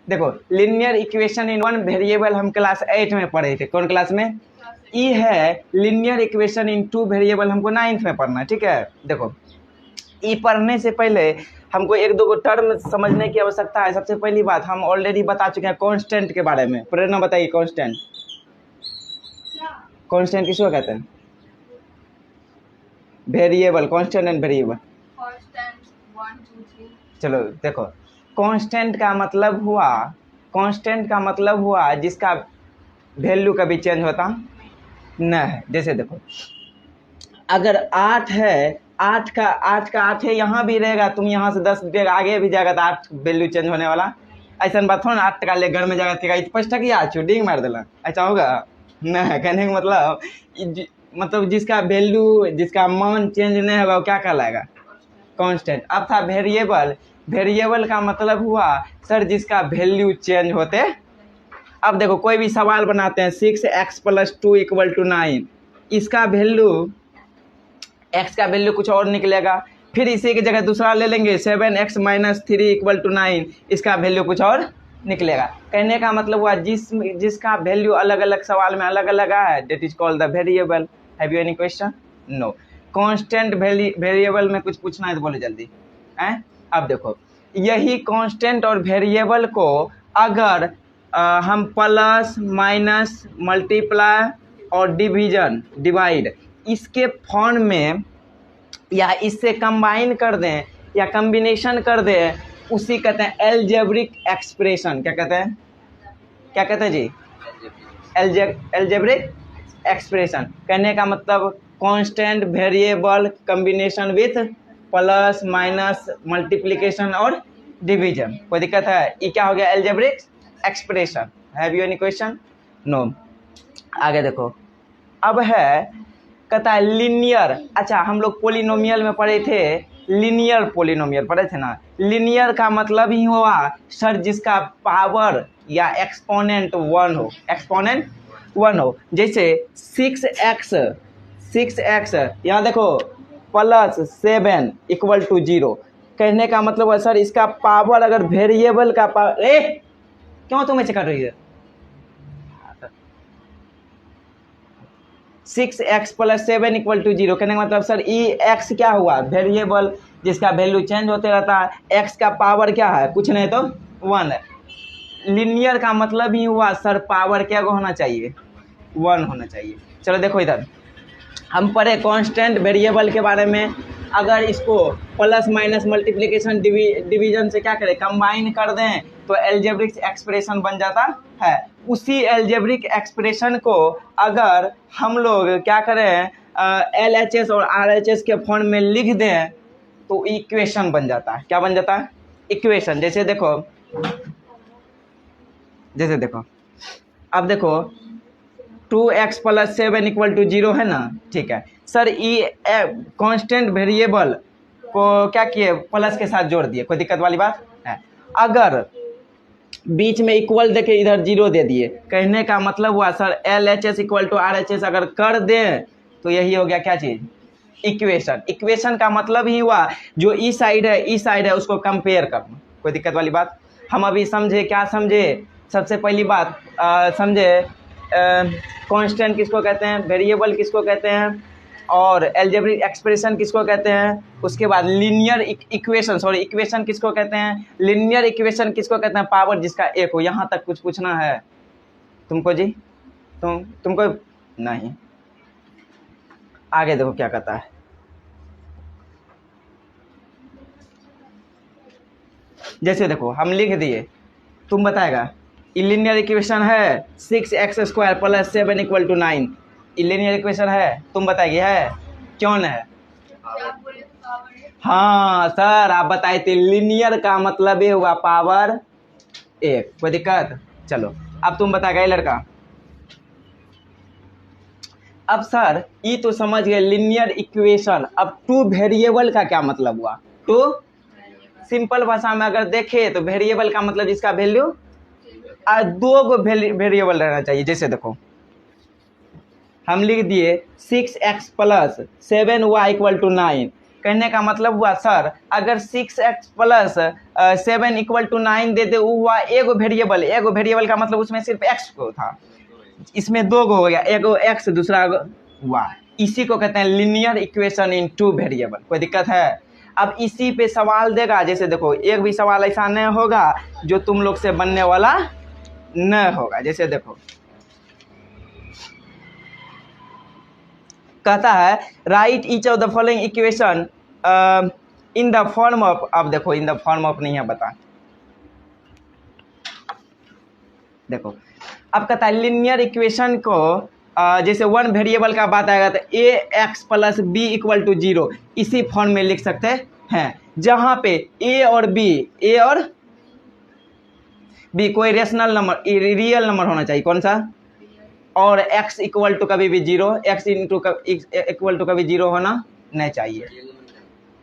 देखो linear equation in one variable हम class 8 में पढ़े थे। कौन क्लास में? ई है linear equation in two variable हमको 9th में पढ़ना है। ठीक है, देखो ई पढ़ने से पहले हमको एक दो टर्म समझने की आवश्यकता है। सबसे पहली बात हम ऑलरेडी बता चुके हैं कांस्टेंट के बारे में। प्रेरणा बताइए कांस्टेंट। कांस्टेंट किसको कहते हैं? Variable, constant and variable. चलो देखो, कांस्टेंट का मतलब हुआ जिसका वैल्यू कभी चेंज होता न है। जैसे देखो अगर 8 है, 8 का 8 है, यहाँ भी रहेगा, तुम यहाँ से 10 आगे भी जाएगा तो 8 वैल्यू चेंज होने वाला। ऐसा बात थोड़ा ना 8 टका ले घर में जाएगा तो 5 टका आ चुडिंग मार देला, ऐसा होगा न। कहने का मतलब जिसका वैल्यू, जिसका मान चेंज नहीं होगा वो क्या कहलाएगा? कांस्टेंट। अब था वेरिएबल। वेरिएबल का मतलब हुआ सर जिसका वैल्यू चेंज होते। अब देखो कोई भी सवाल बनाते हैं 6x + 2 = 9, इसका वैल्यू, x का वैल्यू कुछ और निकलेगा। फिर इसी की जगह दूसरा ले लेंगे 7x - 3 = 9, इसका वैल्यू कुछ और निकलेगा। कहने का मतलब हुआ जिसका वैल्यू अलग अलग सवाल में अलग अलग है, that is called the variable. Have you any question? No. Constant variable में कुछ पूछना है तो बोले जल्दी हैं। अब देखो यही कांस्टेंट और वेरिएबल को अगर हम प्लस माइनस मल्टीप्लाई और डिवाइड इसके फॉर्म में या इससे कंबाइन कर दें या कम्बिनेशन कर दें, उसी कहते हैं एल्जेब्रिक एक्सप्रेशन। क्या कहते हैं? क्या कहते हैं जी? Algebraic expression. कहने का मतलब constant variable combination with plus minus multiplication और डिवीजन। कोई दिक्कत है? ये क्या हो गया? Algebraic expression. Have you any question? No. आगे देखो, अब है कहता है लीनियर। अच्छा हम लोग पोलिनोमियल में पढ़े थे, लीनियर पोलिनोमियल पढ़े थे ना। लीनियर का मतलब ही हुआ सर जिसका पावर या एक्सपोनेंट 1 हो, एक्सपोनेंट 1 हो। जैसे 6x यहाँ देखो +7 = 0। कहने का मतलब है सर इसका पावर अगर वेरिएबल का पावर, क्यों तुम्हें चेक कर रही है? 6x + 7 = 0। कहने का मतलब सर ई x क्या हुआ? वेरिएबल जिसका वैल्यू चेंज होते रहता है। x का पावर क्या है? कुछ नहीं तो 1 है। लीनियर का मतलब ही हुआ सर पावर क्या होना चाहिए? 1 होना चाहिए। चलो देखो इधर हम पढ़े कांस्टेंट वेरिएबल के बारे में। अगर इसको प्लस माइनस मल्टीप्लिकेशन डिवीजन से क्या करें? कंबाइन कर दें तो एल्जेब्रिक एक्सप्रेशन बन जाता है। उसी एल्जेब्रिक एक्सप्रेशन को अगर हम लोग क्या करें LHS और RHS के फॉर्म में लिख दें तो इक्वेशन बन जाता है। क्या बन जाता है? इक्वेशन। जैसे देखो अब देखो 2x + 7 = 0 है ना। ठीक है सर, ये कांस्टेंट वेरिएबल को क्या किए? प्लस के साथ जोड़ दिए। कोई दिक्कत वाली बात है? अगर बीच में इक्वल देके इधर 0 दे दिए, कहने का मतलब हुआ सर LHS = RHS अगर कर दें तो यही हो गया क्या चीज़? इक्वेशन। इक्वेशन का मतलब ही हुआ जो ई साइड है उसको कंपेयर करना। कोई दिक्कत वाली बात? हम अभी समझे, क्या समझे? सबसे पहली बात समझे कांस्टेंट किसको कहते हैं, वेरिएबल किसको कहते हैं, और एल्जेब्रिक एक्सप्रेशन किसको कहते हैं। उसके बाद लीनियर इक्वेशन किसको कहते हैं। लीनियर इक्वेशन किसको कहते हैं? पावर जिसका 1 हो। यहाँ तक कुछ पूछना है तुमको जी? तुमको नहीं। आगे देखो क्या कहता है। जैसे देखो हम लिख दिए, तुम बताएगा लीनियर इक्वेशन है 6x² + 7 = 9। लीनियर इक्वेशन है, तुम बताएगी है? क्यों न है? हाँ सर आप बताए थे लीनियर का मतलब ये हुआ पावर 1। कोई दिक्कत? चलो अब तुम बताएगा ये लड़का। अब सर ये तो समझ गए लीनियर इक्वेशन। अब टू वेरिएबल का क्या मतलब हुआ? टू सिंपल भाषा में अगर देखे तो वेरिएबल का मतलब जिसका वैल्यू 2 वेरिएबल रहना चाहिए। जैसे देखो हम लिख दिए 6x + 7y = 9। कहने का मतलब हुआ सर अगर 6x प्लस 7 इक्वल टू 9 दे वो हुआ एगो वेरिएबल का मतलब उसमें सिर्फ x को था, इसमें दो गो हो गया, एगो x दूसरा y। इसी को कहते हैं linear equation in two variable. कोई दिक्कत है? अब इसी पे सवाल देगा, जैसे देखो एक भी सवाल ऐसा नहीं होगा जो तुम लोग से बनने वाला न होगा। जैसे देखो कहता है right each of the following equation in the form of, अब देखो इन द फॉर्म ऑफ नहीं है, बता देखो अब कहता है लीनियर इक्वेशन को जैसे वन वेरिएबल का बात आएगा तो a x plus b equal to 0 इसी फॉर्म में लिख सकते हैं, जहां पे ए और बी कोई रेशनल नंबर रियल नंबर होना चाहिए, कौन सा, और x इक्वल टू कभी भी 0, x इक्वल टू कभी 0 होना नहीं चाहिए।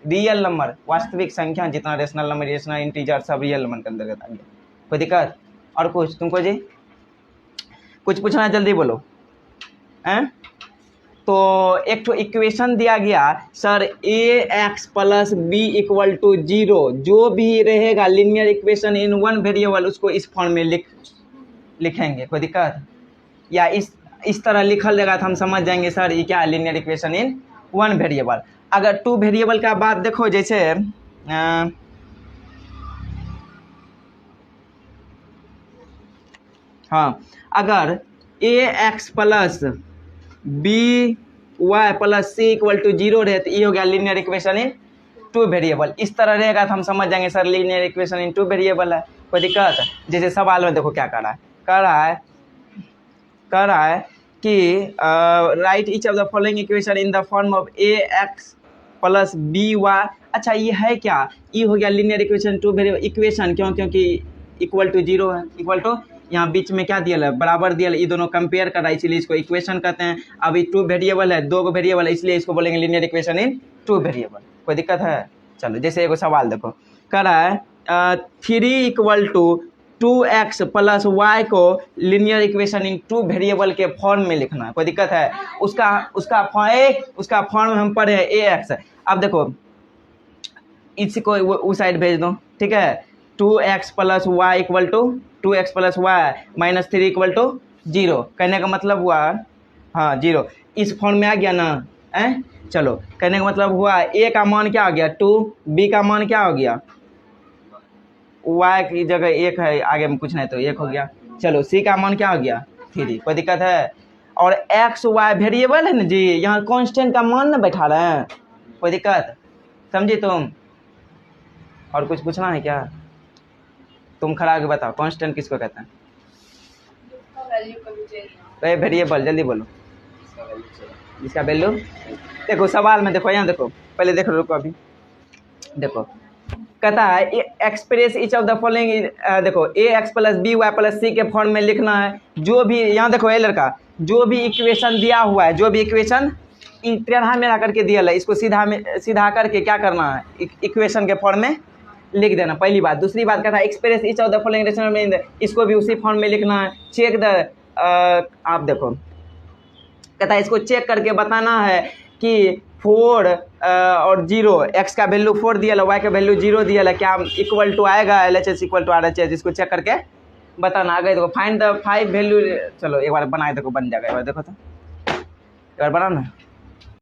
रियल नंबर वास्तविक संख्या जितना रेशनल नंबर रेशनल इंटीजर सब रियल नंबर के अंतर्गत आ गया। कोई दिक्कत? और कुछ तुमको जी कुछ पूछना है जल्दी बोलो हैं? तो एक तो इक्वेशन दिया गया sir a x plus b equal to 0, जो भी रहेगा linear equation in one variable उसको इस फॉर्म में लिखेंगे। कोई दिक्कत? या इस तरह लिखल रहेगा तो हम समझ जाएंगे सर ये क्या है linear equation in one variable. अगर टू वेरिएबल का बात देखो, जैसे हाँ अगर a x plus b y plus c equal to 0 रहे तो ये हो गया linear equation in two variable. इस तरह रहेगा तो हम समझ जाएंगे sir linear equation in two variable है। कोई दिक्कत? जैसे सवाल में देखो क्या कर रहा है कि write each of the following equation in the form of a x plus b y. अच्छा ये है क्या, ये हो गया linear equation two variable equation, क्योंकि इक्वल टू 0 है, इक्वल टू यहाँ बीच में क्या दिया है बराबर दिया है, ये दोनों कंपेयर कर रहा है इसलिए इसको इक्वेशन कहते हैं। अभी टू वेरिएबल है, दो वेरिएबल है, इसलिए इसको बोलेंगे linear equation in two variable. कोई दिक्कत है? चलो जैसे एगो सवाल देखो कर रहा है 3 equal to 2x plus y को linear equation in two variable के फॉर्म में लिखना है। कोई दिक्कत है? उसका फॉर्म हम पढ़े हैं ए एक्स। अब देखो इसको उस साइड भेज दो, ठीक है। 2x plus y equal to 2x plus y minus 3 equal to 0। कहने का मतलब हुआ हाँ 0 इस फॉर्म में आ गया ना चलो कहने का मतलब हुआ a का मान क्या हो गया 2, b का मान क्या हो गया y की जगह 1 है, आगे में कुछ नहीं तो 1 हो गया। चलो c का मान क्या हो गया 3। कोई दिक्कत है? और x y वेरिएबल है ना जी, यहाँ कांस्टेंट का मान ना बैठा रहे हैं। कोई दिक्कत? समझी तुम? और कुछ पूछना है क्या? तुम खड़ा होकर बताओ कांस्टेंट किसको कहते हैं? वेरिएबल, जल्दी बोलो। इसका वैल्यू देखो सवाल में देखो, यहाँ देखो पहले देखो, रुको अभी देखो कहता है express each of the following, देखो a x plus b y plus c के फॉर्म में लिखना है। जो भी यहाँ देखो ए लड़का जो भी इक्वेशन दिया हुआ है, जो भी इक्वेशन टेढ़ा मेढ़ा करके दिया है, इसको सीधा करके क्या करना है इक्वेशन के फॉर्म में लिख देना, पहली बात। दूसरी बात कहता है express each of the following rational में, इसको भी उसी फॉर्म में लिखना है। चेक द आप देखो कहता है इसको चेक करके बताना है कि 4 और 0 x का वैल्यू 4 दिया है, y का वैल्यू 0 दिया है, क्या इक्वल टू आएगा LHS इक्वल टू RHS, इसको चेक करके बताना। आगे देखो फाइंड द 5 वैल्यू, चलो एक बार बनाए देखो बन जाएगा, एक बार देखो तो एक बार बनाना।